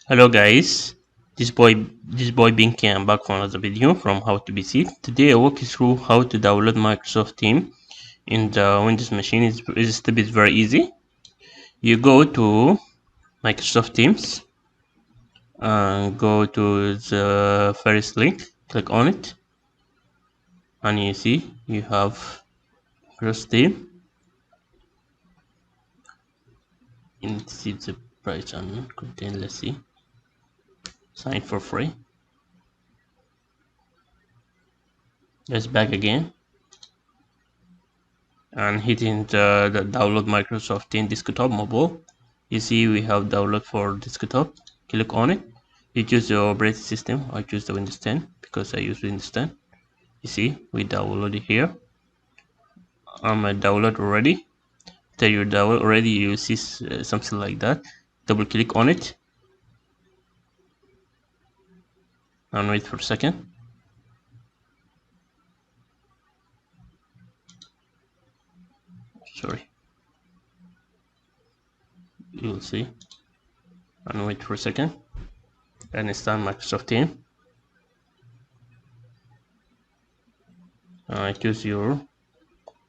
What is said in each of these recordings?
Hello guys, this boy Binky. I'm back for another video from How to PC. Today I walk you through how to download Microsoft Teams in the Windows machine. This step is very easy. You go to Microsoft Teams and go to the first link, click on it, and you see you have Microsoft Teams. And see the price and content. Let's see, sign for free. Let's back again. And hitting the download Microsoft Teams desktop mobile. You see we have download for desktop. Click on it. You choose your operating system. I choose the Windows 10 because I use Windows 10. You see we download it here. I'm download already. After you download already, you see something like that. Double click on it and wait for a second. Sorry. You'll see. And wait for a second. And install Microsoft Teams. Choose your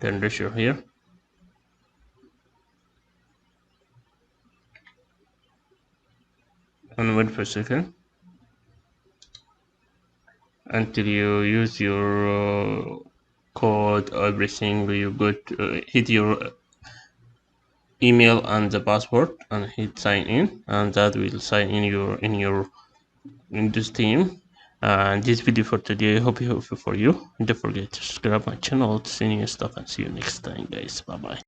temperature here. And wait for a second until you use your code, everything. You hit your email and the password and hit sign in, and that will sign in your Windows team. And this video for today, I hope it helpful for you. And don't forget to subscribe my channel to see new stuff, and see you next time guys. Bye bye.